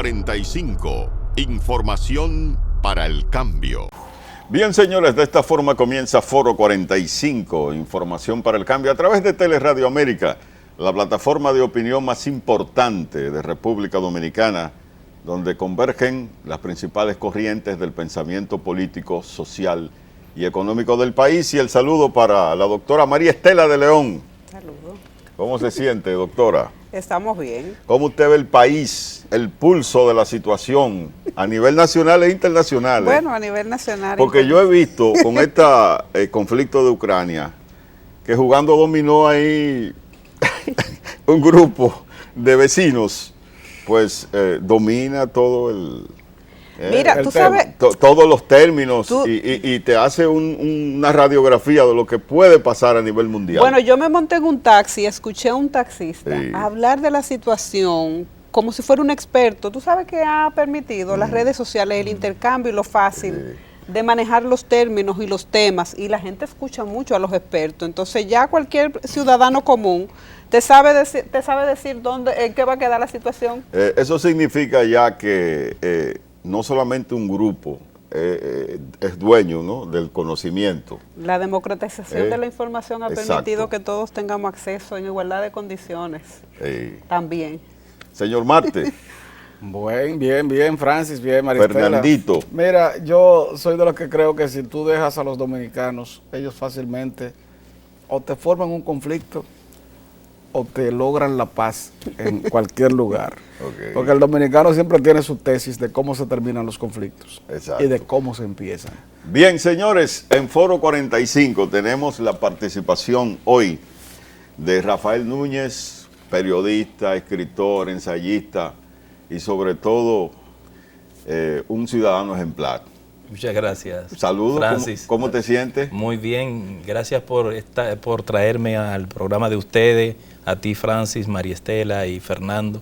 45. Información para el cambio. Bien, señores, de esta forma comienza Foro 45, Información para el Cambio, a través de Teleradio América, la plataforma de opinión más importante de República Dominicana, donde convergen las principales corrientes del pensamiento político, social y económico del país. Y el saludo para la doctora María Estela de León. Saludos. ¿Cómo se siente, doctora? Estamos bien. ¿Cómo usted ve el país, el pulso de la situación a nivel nacional e internacional? Bueno, a nivel nacional. Porque yo he visto con este conflicto de Ucrania que jugando dominó ahí un grupo de vecinos, pues domina todo el... Mira, tú sabes... todos los términos y te hace una radiografía de lo que puede pasar a nivel mundial. Bueno, yo me monté en un taxi, escuché a un taxista Sí. hablar de la situación como si fuera un experto. Tú sabes que ha permitido las redes sociales, el intercambio y lo fácil de manejar los términos y los temas, y la gente escucha mucho a los expertos. Entonces ya cualquier ciudadano común te sabe decir dónde, en qué va a quedar la situación. Eso significa ya que no solamente un grupo es dueño, ¿no?, del conocimiento. La democratización de la información ha exacto. permitido que todos tengamos acceso en igualdad de condiciones. También. Señor Marte. Bien, Francis, bien, María Estela. Fernandito. Mira, yo soy de los que creo que si tú dejas a los dominicanos, ellos fácilmente o te forman un conflicto o te logran la paz en cualquier lugar. Okay. Porque el dominicano siempre tiene su tesis de cómo se terminan los conflictos. Exacto. Y de cómo se empiezan. Bien, señores, en Foro 45 tenemos la participación hoy de Rafael Núñez, periodista, escritor, ensayista y sobre todo un ciudadano ejemplar. Muchas gracias. Saludos, Francis. ¿Cómo te sientes? Muy bien, gracias por traerme al programa de ustedes, a ti, Francis, María Estela y Fernando.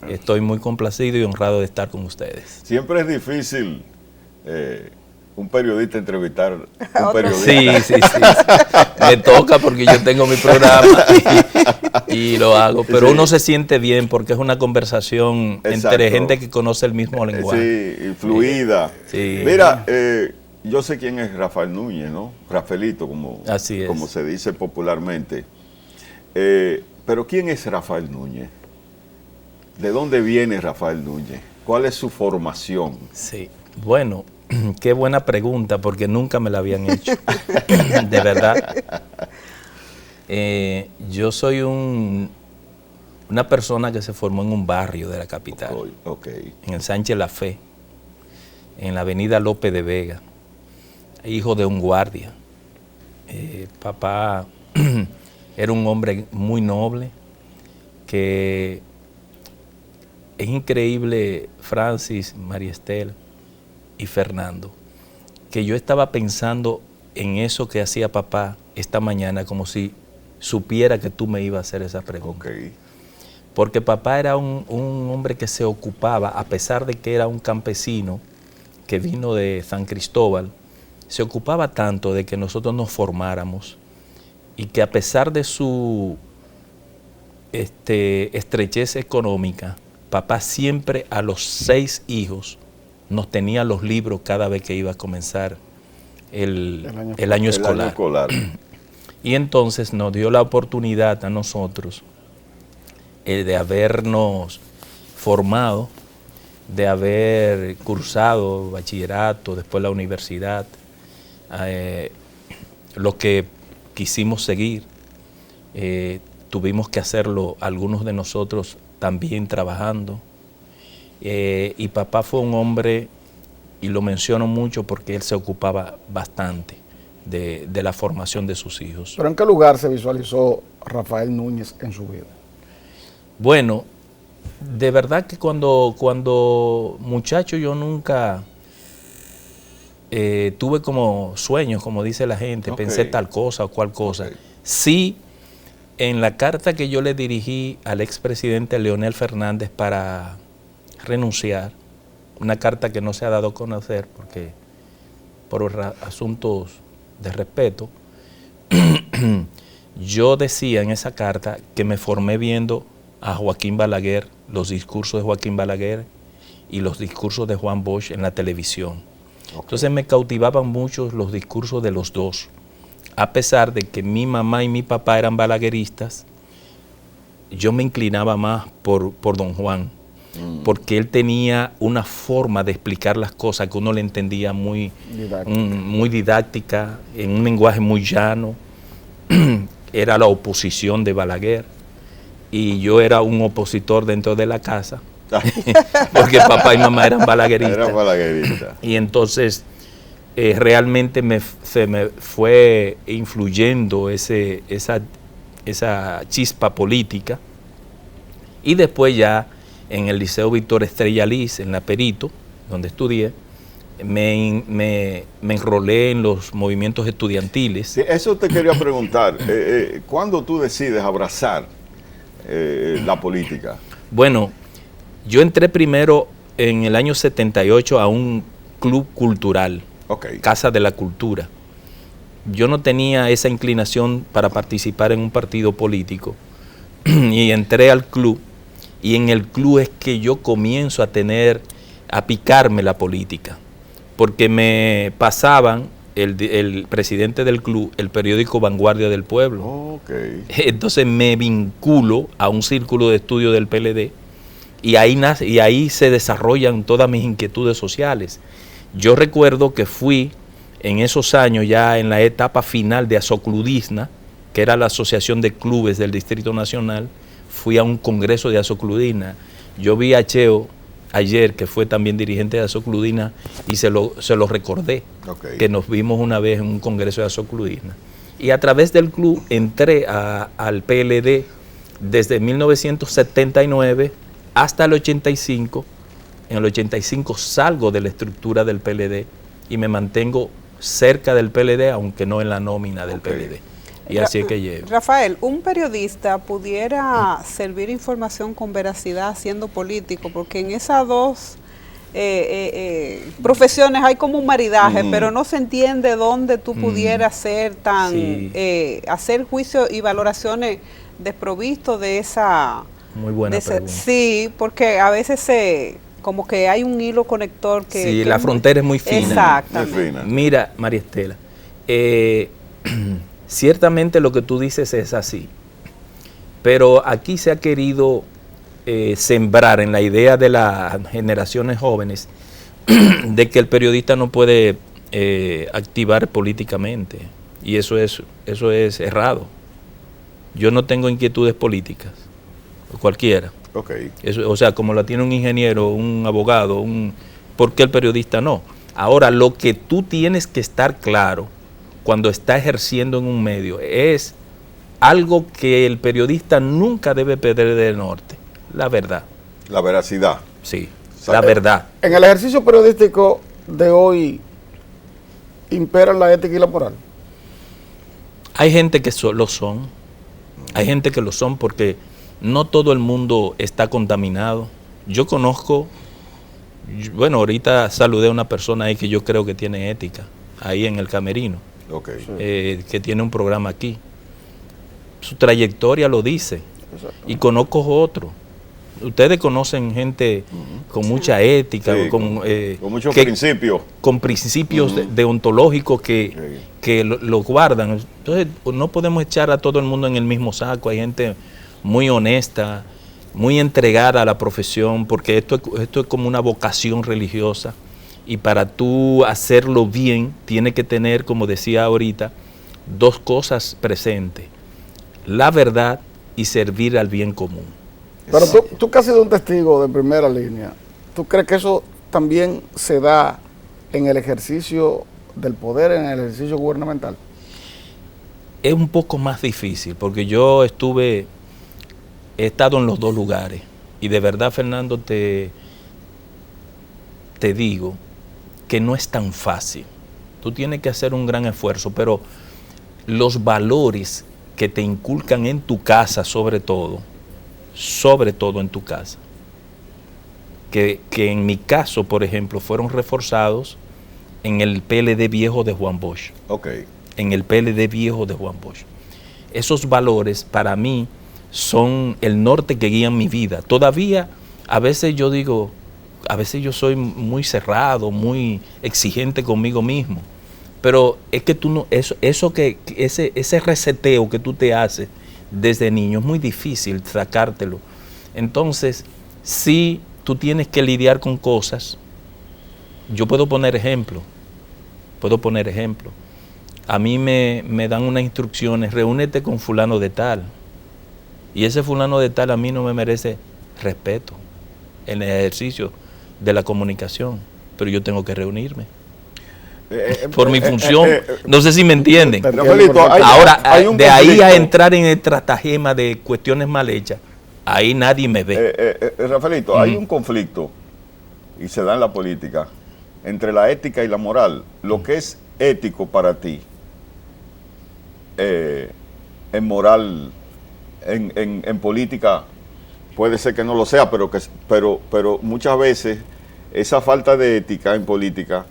Estoy muy complacido y honrado de estar con ustedes. Siempre es difícil un periodista entrevistar a un periodista. Sí. Me toca porque yo tengo mi programa y lo hago, pero uno se siente bien porque es una conversación entre gente que conoce el mismo lenguaje. Sí, y fluida. Sí. Mira, yo sé quién es Rafael Núñez, ¿no? Rafaelito, Así es. como se dice popularmente. Pero ¿quién es Rafael Núñez? ¿De dónde viene Rafael Núñez? ¿Cuál es su formación? Sí, bueno, qué buena pregunta porque nunca me la habían hecho, de verdad. Yo soy una persona que se formó en un barrio de la capital, en el Sánchez La Fe, en la avenida López de Vega, hijo de un guardia. Papá era un hombre muy noble, que es increíble, Francis, María Estela y Fernando, que yo estaba pensando en eso que hacía papá esta mañana, como si supiera que tú me ibas a hacer esa pregunta. Porque papá era un hombre que se ocupaba, a pesar de que era un campesino que vino de San Cristóbal, se ocupaba tanto de que nosotros nos formáramos y que a pesar de su estrechez económica, papá siempre a los 6 hijos nos tenía los libros cada vez que iba a comenzar el año escolar. Y entonces nos dio la oportunidad a nosotros de habernos formado, de haber cursado bachillerato, después la universidad, lo que quisimos seguir. Tuvimos que hacerlo algunos de nosotros también trabajando. Y papá fue un hombre, y lo menciono mucho porque él se ocupaba bastante de la formación de sus hijos. ¿Pero en qué lugar se visualizó Rafael Núñez en su vida? Bueno, de verdad que cuando muchacho yo nunca tuve como sueños, como dice la gente, pensé tal cosa o cual cosa. Sí, en la carta que yo le dirigí al expresidente Leonel Fernández para renunciar, una carta que no se ha dado a conocer porque por asuntos de respeto, yo decía en esa carta que me formé viendo a Joaquín Balaguer, los discursos de Joaquín Balaguer, y los discursos de Juan Bosch en la televisión. Entonces me cautivaban mucho los discursos de los dos. A pesar de que mi mamá y mi papá eran balagueristas, yo me inclinaba más por don Juan, porque él tenía una forma de explicar las cosas que uno le entendía muy didáctica, en un lenguaje muy llano. Era la oposición de Balaguer y yo era un opositor dentro de la casa, porque papá y mamá eran balagueristas. Era balaguerista. Y entonces realmente se me fue influyendo esa chispa política. Y después ya en el Liceo Víctor Estrella Liz, en La Perito, donde estudié, me enrolé en los movimientos estudiantiles. Sí, eso te quería preguntar. ¿Cuándo tú decides abrazar la política? Bueno, yo entré primero en el año 78 a un club cultural, Casa de la Cultura. Yo no tenía esa inclinación para participar en un partido político y entré al club, y en el club es que yo comienzo a picarme la política, porque me pasaban el presidente del club, el periódico Vanguardia del Pueblo. Entonces me vinculo a un círculo de estudio del PLD y ahí se desarrollan todas mis inquietudes sociales. Yo recuerdo que fui en esos años, ya en la etapa final de Asocludisna, que era la Asociación de Clubes del Distrito Nacional, fui a un congreso de Asocludisna. Yo vi a Cheo ayer, que fue también dirigente de Asocludisna, y se lo recordé, que nos vimos una vez en un congreso de Asocludisna. Y a través del club entré al PLD desde 1979 hasta el 85. En el 85 salgo de la estructura del PLD y me mantengo cerca del PLD, aunque no en la nómina del PLD. Y así es que llevo. Rafael, ¿un periodista pudiera servir información con veracidad siendo político? Porque en esas dos profesiones hay como un maridaje, pero no se entiende dónde tú pudieras ser hacer juicios y valoraciones desprovistos de esa... Muy buena pregunta. Sí, porque a veces como que hay un hilo conector que... Sí, la frontera es muy fina. Exactamente. Muy fina. Mira, María Estela, ciertamente lo que tú dices es así, pero aquí se ha querido sembrar en la idea de las generaciones jóvenes de que el periodista no puede activar políticamente, y eso es errado. Yo no tengo inquietudes políticas, cualquiera. Eso, o sea, como la tiene un ingeniero, un abogado, ¿por qué el periodista no? Ahora, lo que tú tienes que estar claro cuando está ejerciendo en un medio es algo que el periodista nunca debe perder de norte: la verdad. La veracidad. Sí, la verdad. En el ejercicio periodístico de hoy, ¿imperan la ética y la moral? Hay gente que lo son. Hay gente que lo son porque no todo el mundo está contaminado. Yo conozco, bueno, ahorita saludé a una persona ahí que yo creo que tiene ética, ahí en el camerino, que tiene un programa aquí. Su trayectoria lo dice. Y conozco otro. Ustedes conocen gente con mucha ética, con muchos principios. Con principios deontológicos que lo guardan. Entonces, no podemos echar a todo el mundo en el mismo saco. Hay gente muy honesta, muy entregada a la profesión, porque esto es como una vocación religiosa. Y para tú hacerlo bien, tiene que tener, como decía ahorita, dos cosas presentes: la verdad y servir al bien común. Pero tú que has sido un testigo de primera línea, ¿tú crees que eso también se da en el ejercicio del poder, en el ejercicio gubernamental? Es un poco más difícil, porque yo he estado en los dos lugares, y de verdad, Fernando, te digo que no es tan fácil. Tú tienes que hacer un gran esfuerzo, pero los valores que te inculcan en tu casa, sobre todo en tu casa, que en mi caso, por ejemplo, fueron reforzados en el PLD viejo de Juan Bosch. En el PLD viejo de Juan Bosch. Esos valores para mí son el norte que guía mi vida. Todavía a veces yo digo, a veces yo soy muy cerrado, muy exigente conmigo mismo. Pero es que tú no, ese reseteo que tú te haces desde niño es muy difícil sacártelo. Entonces, sí, tú tienes que lidiar con cosas. Yo puedo poner ejemplo. A mí me dan unas instrucciones, reúnete con fulano de tal. Y ese fulano de tal a mí no me merece respeto en el ejercicio de la comunicación, pero yo tengo que reunirme por mi función. No sé si me entienden. Ahora, de ahí a entrar en el estratagema de cuestiones mal hechas, ahí nadie me ve. Rafaelito, hay un conflicto, y se da en la política, entre la ética y la moral. Lo que es ético para ti, en moral, en política, puede ser que no lo sea, pero muchas veces esa falta de ética en política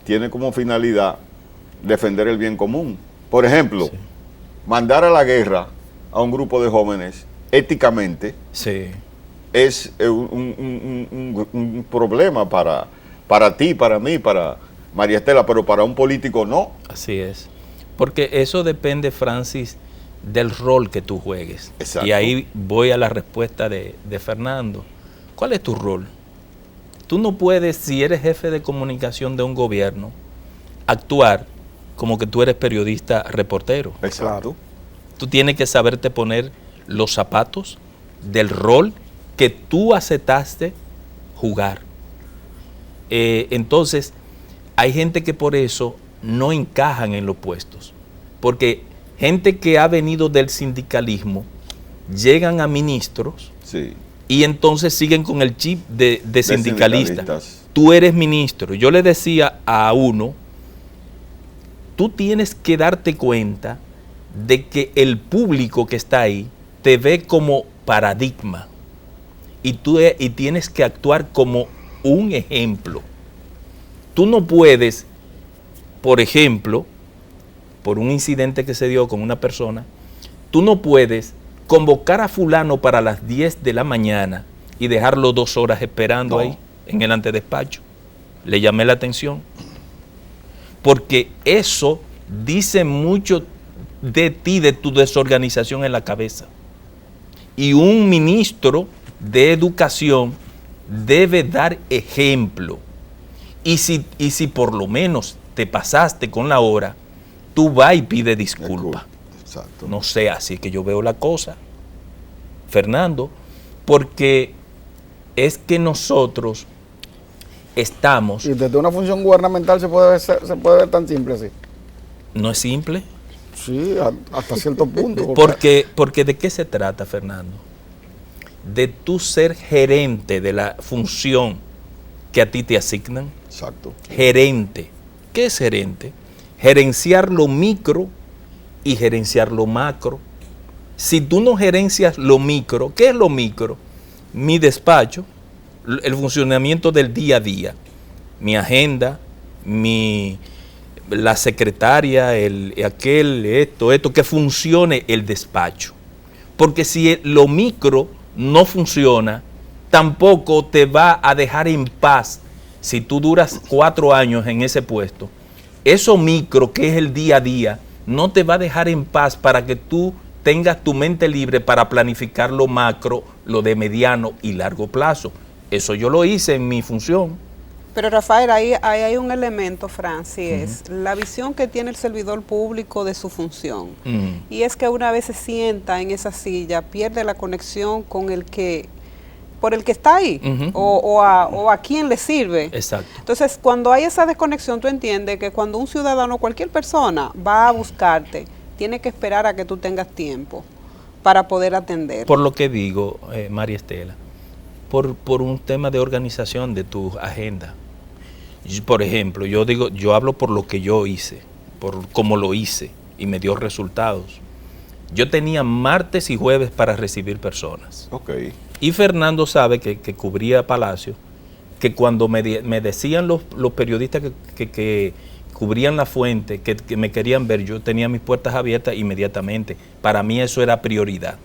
tiene como finalidad defender el bien común. Por ejemplo, mandar a la guerra a un grupo de jóvenes éticamente es un problema para ti, para mí, para María Estela, pero para un político no. Así es. Porque eso depende, Francis, del rol que tú juegues. Exacto. Y ahí voy a la respuesta de Fernando. ¿Cuál es tu rol? Tú no puedes, si eres jefe de comunicación de un gobierno, actuar como que tú eres periodista reportero. Exacto. Tú tienes que saberte poner los zapatos del rol que tú aceptaste jugar. Entonces, hay gente que por eso no encajan en los puestos. Porque gente que ha venido del sindicalismo llegan a ministros. Sí. Y entonces siguen con el chip de sindicalista. Tú eres ministro. Yo le decía a uno, tú tienes que darte cuenta de que el público que está ahí te ve como paradigma. Y tienes que actuar como un ejemplo. Tú no puedes, por ejemplo, por un incidente que se dio con una persona, tú no puedes convocar a fulano para las 10 de la mañana y dejarlo 2 horas esperando ahí en el antedespacho. Le llamé la atención. Porque eso dice mucho de ti, de tu desorganización en la cabeza. Y un ministro de educación debe dar ejemplo. Y si por lo menos te pasaste con la hora, tú vas y pides disculpas. Exacto. No sé, así que yo veo la cosa, Fernando, porque es que nosotros estamos... Y desde una función gubernamental se puede ver tan simple así. ¿No es simple? Sí, hasta cierto punto. Porque ¿de qué se trata, Fernando? De tú ser gerente de la función que a ti te asignan. Exacto. Gerente. ¿Qué es gerente? Gerenciar lo micro y gerenciar lo macro. Si tú no gerencias lo micro, ¿qué es lo micro? Mi despacho, el funcionamiento del día a día, mi agenda, la secretaria, esto, que funcione el despacho. Porque si lo micro no funciona, tampoco te va a dejar en paz si tú duras 4 años en ese puesto. Eso micro, que es el día a día, no te va a dejar en paz para que tú tengas tu mente libre para planificar lo macro, lo de mediano y largo plazo. Eso yo lo hice en mi función. Pero Rafael, ahí hay un elemento, Francis, es la visión que tiene el servidor público de su función. Y es que una vez se sienta en esa silla, pierde la conexión con por el que está ahí, o a quien le sirve. Exacto. Entonces, cuando hay esa desconexión, tú entiendes que cuando un ciudadano, cualquier persona, va a buscarte, tiene que esperar a que tú tengas tiempo para poder atender. Por lo que digo, María Estela, por un tema de organización de tu agenda. Por ejemplo, yo hablo por lo que yo hice, por cómo lo hice y me dio resultados. Yo tenía martes y jueves para recibir personas. Okay. Y Fernando sabe que cubría Palacio, que cuando me decían los periodistas que cubrían la fuente, que me querían ver, yo tenía mis puertas abiertas inmediatamente. Para mí eso era prioridad,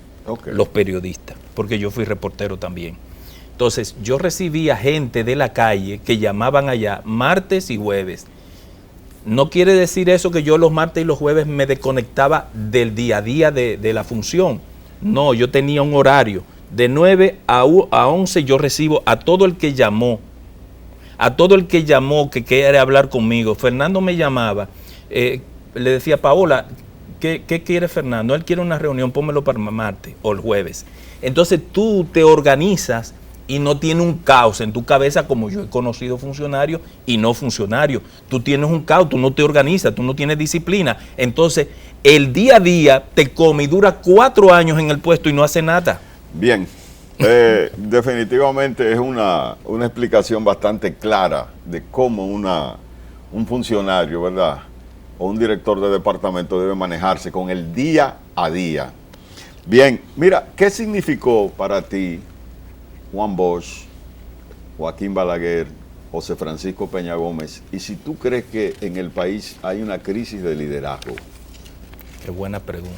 los periodistas, porque yo fui reportero también. Entonces, yo recibía gente de la calle que llamaban allá martes y jueves. No quiere decir eso que yo los martes y los jueves me desconectaba del día a día de la función. No, yo tenía un horario. De 9 a 11 yo recibo a todo el que llamó. A todo el que llamó que quiere hablar conmigo. Fernando me llamaba. Le decía, Paola, ¿qué quiere Fernando? Él quiere una reunión, pónmelo para martes o el jueves. Entonces tú te organizas y no tienes un caos en tu cabeza, como yo he conocido funcionarios y no funcionarios. Tú tienes un caos, tú no te organizas, tú no tienes disciplina. Entonces, el día a día te come y dura 4 años en el puesto y no hace nada. Bien, definitivamente es una explicación bastante clara de cómo un funcionario, ¿verdad?, o un director de departamento debe manejarse con el día a día. Bien, mira, ¿qué significó para ti Juan Bosch, Joaquín Balaguer, José Francisco Peña Gómez? Y si tú crees que en el país hay una crisis de liderazgo. Qué buena pregunta.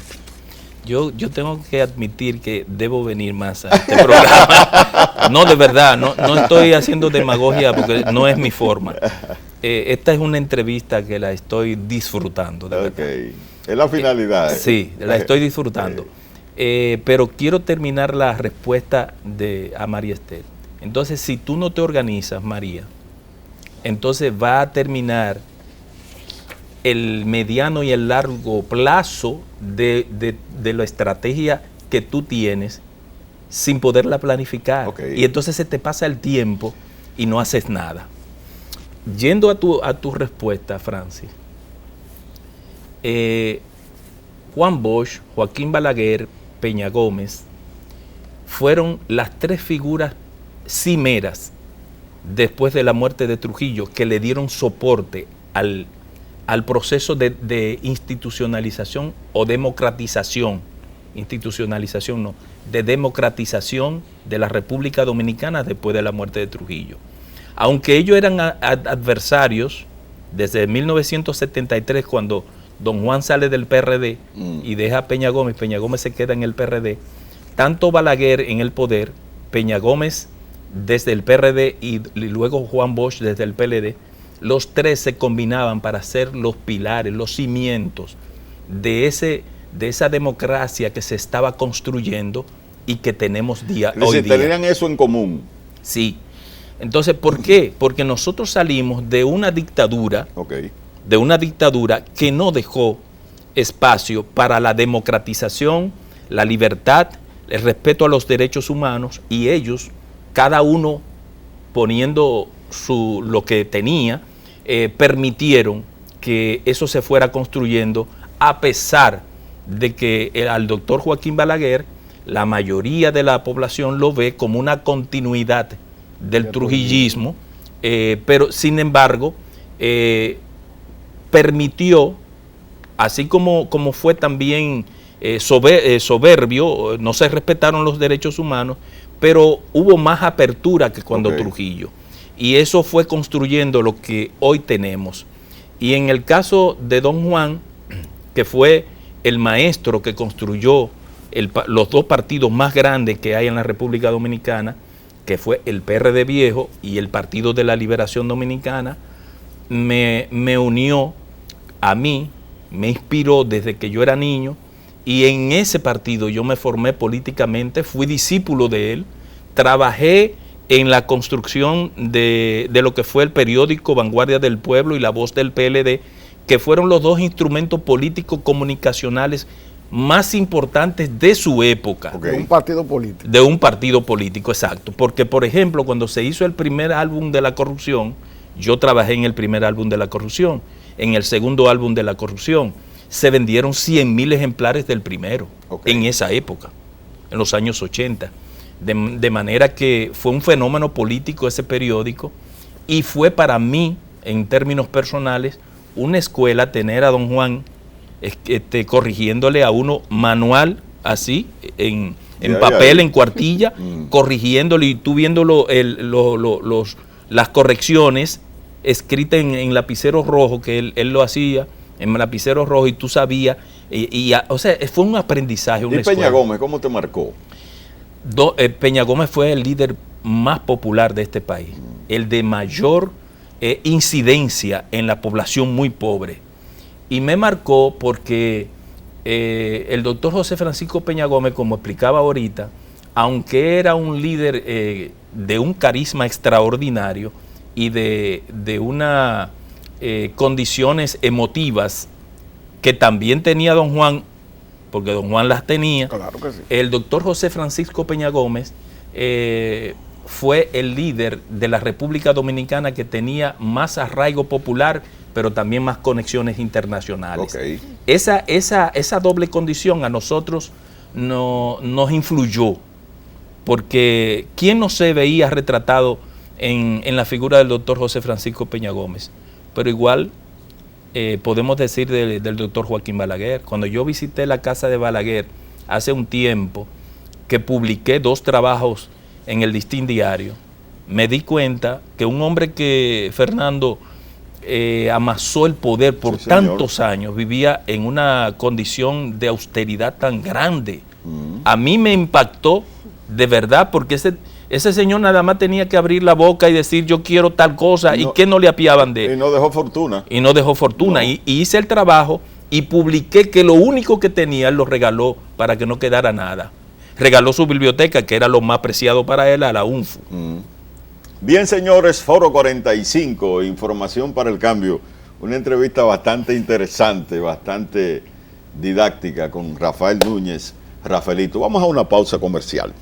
Yo tengo que admitir que debo venir más a este programa. No, de verdad, no estoy haciendo demagogia porque no es mi forma. Esta es una entrevista que la estoy disfrutando, de verdad. Es la finalidad. Sí, la estoy disfrutando. Pero quiero terminar la respuesta a María Esther. Entonces, si tú no te organizas, María, entonces va a terminar el mediano y el largo plazo de la estrategia que tú tienes sin poderla planificar. Y entonces se te pasa el tiempo y no haces nada. Yendo a tu respuesta, Francis, Juan Bosch, Joaquín Balaguer, Peña Gómez fueron las 3 figuras cimeras después de la muerte de Trujillo que le dieron soporte al proceso de institucionalización o democratización, de democratización de la República Dominicana después de la muerte de Trujillo. Aunque ellos eran adversarios desde 1973, cuando don Juan sale del PRD y deja a Peña Gómez se queda en el PRD, tanto Balaguer en el poder, Peña Gómez desde el PRD y luego Juan Bosch desde el PLD, los 3 se combinaban para ser los pilares, los cimientos de esa democracia que se estaba construyendo y que tenemos hoy día. Tenían eso en común. Sí. Entonces, ¿por qué? Porque nosotros salimos de una dictadura, que no dejó espacio para la democratización, la libertad, el respeto a los derechos humanos, y ellos, cada uno poniendo lo que tenía, permitieron que eso se fuera construyendo, a pesar de que al doctor Joaquín Balaguer la mayoría de la población lo ve como una continuidad del trujillismo, pero sin embargo permitió, así como fue también soberbio, no se respetaron los derechos humanos, pero hubo más apertura que cuando Trujillo, y eso fue construyendo lo que hoy tenemos. Y en el caso de don Juan, que fue el maestro que construyó los 2 partidos más grandes que hay en la República Dominicana, que fue el PRD viejo y el Partido de la Liberación Dominicana, me unió a mí, me inspiró desde que yo era niño, y en ese partido yo me formé políticamente, fui discípulo de él, trabajé en la construcción de lo que fue el periódico Vanguardia del Pueblo y La Voz del PLD, que fueron los 2 instrumentos políticos comunicacionales más importantes de su época. De un partido político. De un partido político, exacto. Porque, por ejemplo, cuando se hizo el primer álbum de La Corrupción, yo trabajé en el primer álbum de La Corrupción. En el segundo álbum de La Corrupción se vendieron 100,000 ejemplares del primero, en esa época, en los años 80. De manera que fue un fenómeno político ese periódico, y fue para mí, en términos personales, una escuela tener a don Juan corrigiéndole a uno manual, así, en papel, en cuartilla, corrigiéndole, y tú viendo las correcciones escritas en lapicero rojo, que él lo hacía en lapicero rojo, y tú sabías, o sea, fue un aprendizaje, una escuela. ¿Y Peña Gómez, cómo te marcó? Peña Gómez fue el líder más popular de este país, el de mayor incidencia en la población muy pobre. Y me marcó porque el doctor José Francisco Peña Gómez, como explicaba ahorita, aunque era un líder de un carisma extraordinario y de unas condiciones emotivas que también tenía don Juan, porque don Juan las tenía, Claro que sí. el doctor José Francisco Peña Gómez fue el líder de la República Dominicana que tenía más arraigo popular, pero también más conexiones internacionales. Ok. Esa doble condición a nosotros nos influyó, porque ¿quién no se veía retratado en la figura del doctor José Francisco Peña Gómez? Pero igual podemos decir del doctor Joaquín Balaguer. Cuando yo visité la casa de Balaguer hace un tiempo, que publiqué 2 trabajos en el Listín Diario, me di cuenta que un hombre que, Fernando, amasó el poder por tantos años, vivía en una condición de austeridad tan grande. A mí me impactó de verdad, porque ese señor nada más tenía que abrir la boca y decir yo quiero tal cosa, y que no le apiaban de él. Y no dejó fortuna. Y no dejó fortuna. No. Y hice el trabajo y publiqué que lo único que tenía él lo regaló para que no quedara nada. Regaló su biblioteca, que era lo más preciado para él, a la UNFU. Bien, señores, Foro 45, Información para el Cambio. Una entrevista bastante interesante, bastante didáctica con Rafael Núñez. Rafaelito, vamos a una pausa comercial.